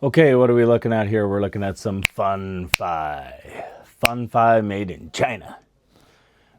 Okay, what are we looking at here? We're looking at some Fun Fi. Fun Fi made in China.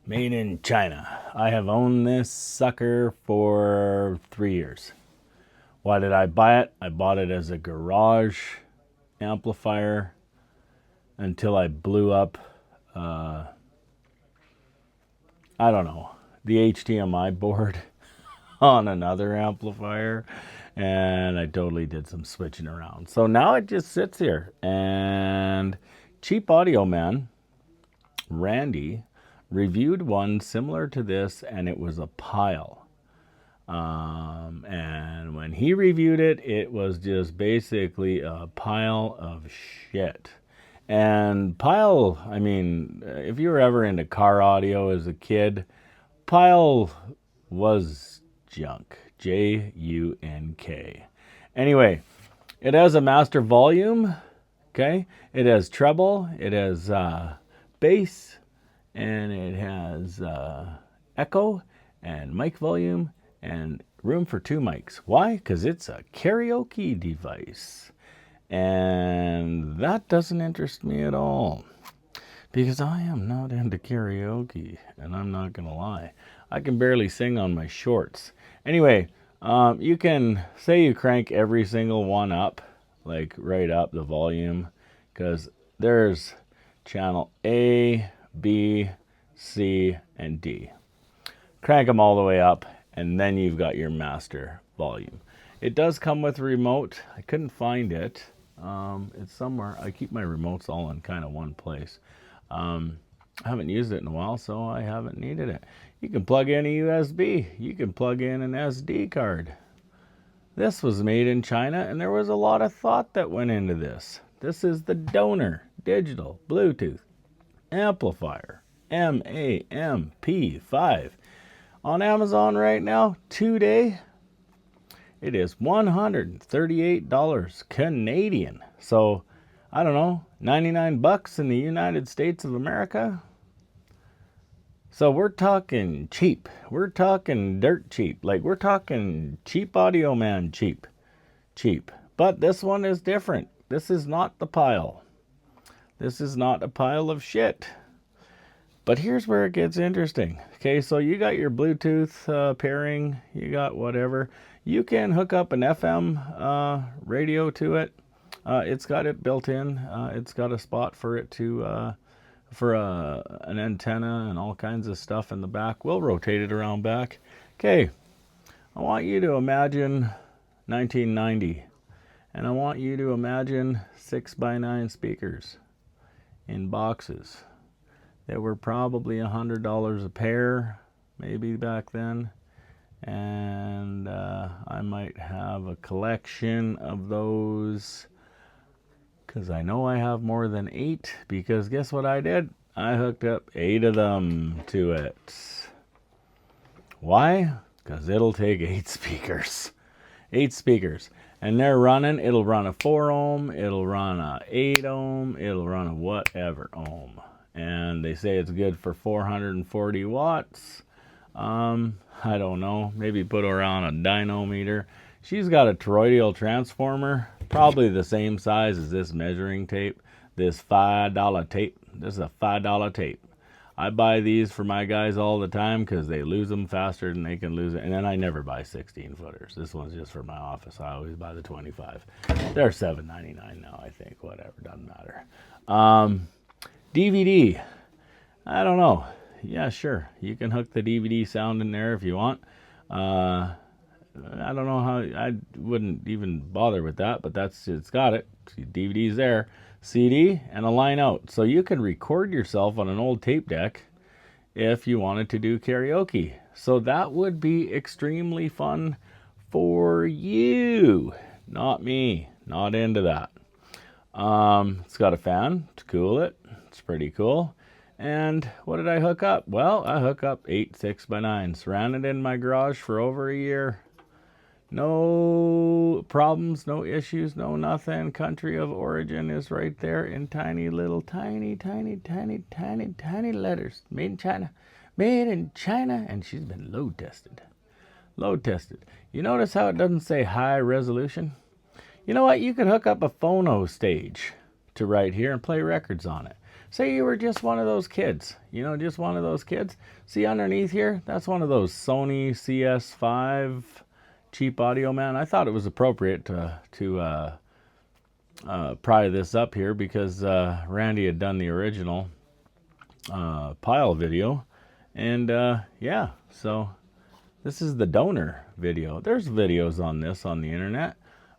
Made in China. I have owned this sucker for 3 years. Why did I buy it? I bought it as a garage amplifier until I blew up, I don't know, the HDMI board on another amplifier, and I totally did some switching around. So now it just sits here. And Cheap Audio Man, Randy, reviewed one similar to this, and it was a pile. And when he reviewed it, it was just basically a pile of shit. And pile, I mean, if you were ever into car audio as a kid, pile was junk. Junk. Anyway, it has a master volume, okay? It has treble, it has bass, and it has echo and mic volume and room for 2 mics. Why? Because it's a karaoke device. And that doesn't interest me at all, because I am not into karaoke, and I'm not going to lie. I can barely sing on my shorts. Anyway, you can say you crank every single one up, like right up the volume, because there's channel A, B, C, and D. Crank them all the way up, and then you've got your master volume. It does come with a remote. I couldn't find it. It's somewhere. I keep my remotes all in kind of one place. I haven't used it in a while, so I haven't needed it. You can plug in a USB. You can plug in an SD card. This was made in China, and there was a lot of thought that went into this. This is the Donor Digital Bluetooth Amplifier MAMP5. On Amazon right now, today, it is $138 Canadian. So, I don't know, 99 bucks in the United States of America. So we're talking cheap. We're talking dirt cheap. Like, we're talking Cheap Audio Man cheap. Cheap. But this one is different. This is not the pile. This is not a pile of shit. But here's where it gets interesting. Okay, so you got your Bluetooth pairing. You got whatever. You can hook up an FM radio to it. It's got it built in. It's got a spot for it to for an antenna and all kinds of stuff in the back. We'll rotate it around back. Okay, I want you to imagine 1990, and I want you to imagine 6x9 speakers in boxes. They were probably $100 a pair, maybe back then. And I might have a collection of those, because I know I have more than 8, because guess what I did? I hooked up 8 of them to it. Why? Because it'll take 8 speakers. 8 speakers. And they're running, it'll run a 4 ohm, it'll run a 8 ohm, it'll run a whatever ohm. And they say it's good for 440 watts. I don't know, maybe put her on a dynometer. She's got a toroidal transformer, probably the same size as this measuring tape, this $5 tape. This is a $5 tape. I buy these for my guys all the time because they lose them faster than they can lose it. And then I never buy 16 footers. This one's just for my office. I always buy the 25. They're $7.99 now, I think. Whatever, doesn't matter. DVD. I don't know. Yeah, sure. You can hook the DVD sound in there if you want. I don't know how. I wouldn't even bother with that, but it's got it. DVD's there. CD and a line out. So you can record yourself on an old tape deck if you wanted to do karaoke. So that would be extremely fun for you. Not me. Not into that. It's got a fan to cool it. It's pretty cool. And what did I hook up? Well, I hook up 8 6x9s. Ran it in my garage for over a year. No problems, no issues, no nothing. Country of origin is right there in tiny little tiny letters. Made in China. Made in China. And she's been load tested. Load tested. You notice how it doesn't say high resolution? You know what? You could hook up a phono stage to right here and play records on it. Say you were just one of those kids, just one of those kids. See underneath here, that's one of those Sony CS5 cheap audio, man. I thought it was appropriate to pry this up here because Randy had done the original pile video. And yeah, so this is the donor video. There's videos on this on the internet.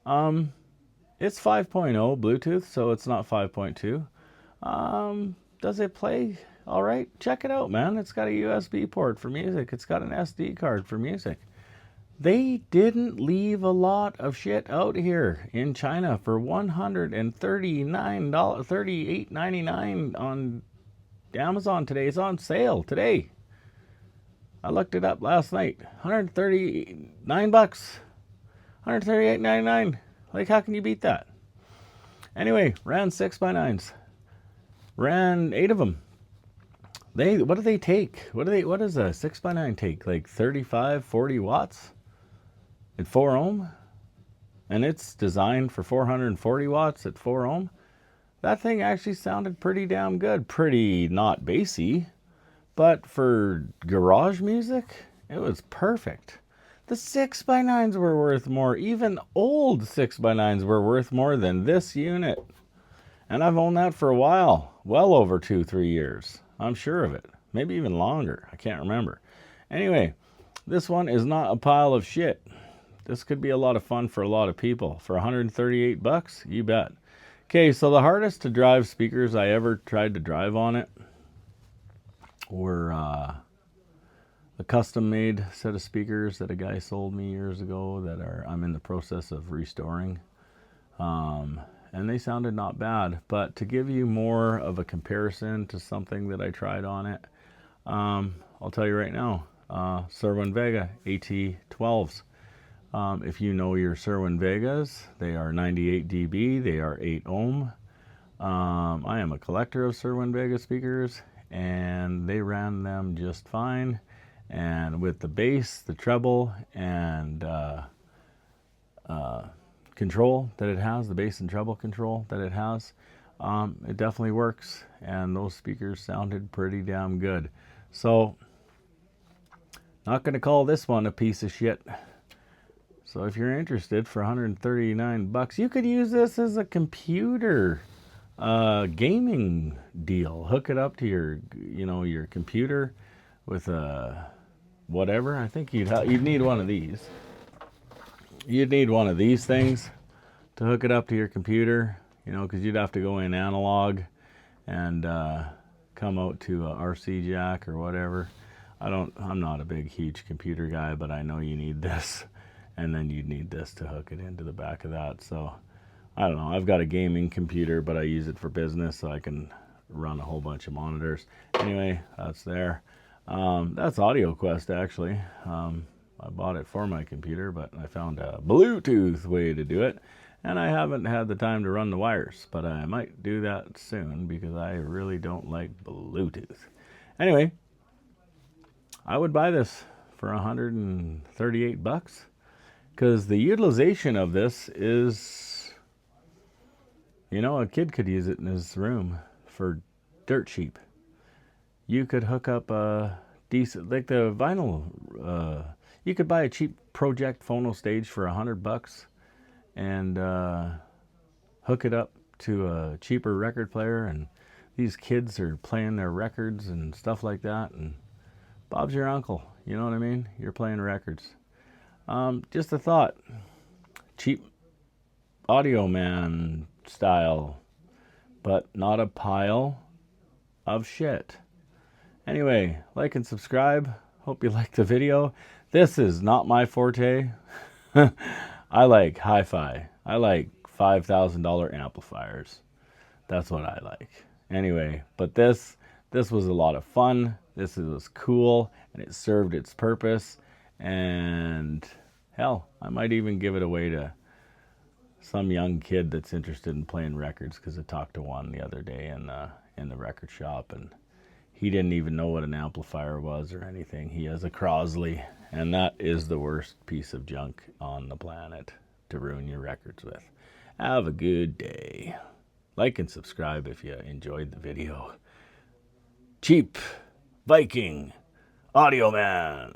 It's 5.0 Bluetooth, so it's not 5.2. Does it play all right? Check it out, man. It's got a USB port for music. It's got an SD card for music. They didn't leave a lot of shit out here in China for $139, $38.99 on Amazon today. It's on sale today. I looked it up last night. $139, $138.99. Like, how can you beat that? Anyway, ran 6x9s. Ran 8 of them. What do they take? What does a 6x9 take? Like 35, 40 watts at 4 ohm? And it's designed for 440 watts at 4 ohm. That thing actually sounded pretty damn good. Pretty not bassy, but for garage music, it was perfect. The 6x9s were worth more. Even old 6x9s were worth more than this unit. And I've owned that for a while. Well over 2-3 years. I'm sure of it. Maybe even longer. I can't remember. Anyway, this one is not a pile of shit. This could be a lot of fun for a lot of people. For $138, you bet. Okay, so the hardest to drive speakers I ever tried to drive on it were a custom-made set of speakers that a guy sold me years ago that I'm in the process of restoring. And they sounded not bad. But to give you more of a comparison to something that I tried on it, I'll tell you right now, Cerwin Vega AT12s. If you know your Cerwin Vegas, they are 98 dB, they are 8 ohm. I am a collector of Cerwin Vega speakers, and they ran them just fine. And with the bass, the treble, and control that it has, the bass and treble control that it has, it definitely works, and those speakers sounded pretty damn good. So, not going to call this one a piece of shit. So if you're interested, for $139, you could use this as a computer gaming deal. Hook it up to your computer with a whatever. I think you'd need one of these. You'd need one of these things to hook it up to your computer, because you'd have to go in analog and come out to a RC jack or whatever. I'm not a big, huge computer guy, but I know you need this. And then you'd need this to hook it into the back of that. So, I don't know. I've got a gaming computer, but I use it for business, so I can run a whole bunch of monitors. Anyway, that's there. That's AudioQuest, actually. I bought it for my computer, but I found a Bluetooth way to do it. And I haven't had the time to run the wires, but I might do that soon because I really don't like Bluetooth. Anyway, I would buy this for $138 because the utilization of this is, a kid could use it in his room for dirt cheap. You could hook up a decent, like the vinyl, you could buy a cheap Project Phono stage for $100 and hook it up to a cheaper record player, and these kids are playing their records and stuff like that, and Bob's your uncle, you know what I mean? You're playing records. Just a thought. Cheap Audio Man style, but not a pile of shit. Anyway, like and subscribe. Hope you liked the video. This is not my forte. I like hi-fi. I like $5,000 amplifiers. That's what I like. Anyway, but this was a lot of fun. This was cool, and it served its purpose. And hell, I might even give it away to some young kid that's interested in playing records, because I talked to one the other day in the record shop, and he didn't even know what an amplifier was or anything. He has a Crosley, and that is the worst piece of junk on the planet. to ruin your records with. Have a good day. Like and subscribe if you enjoyed the video. Cheap Viking Audio Man.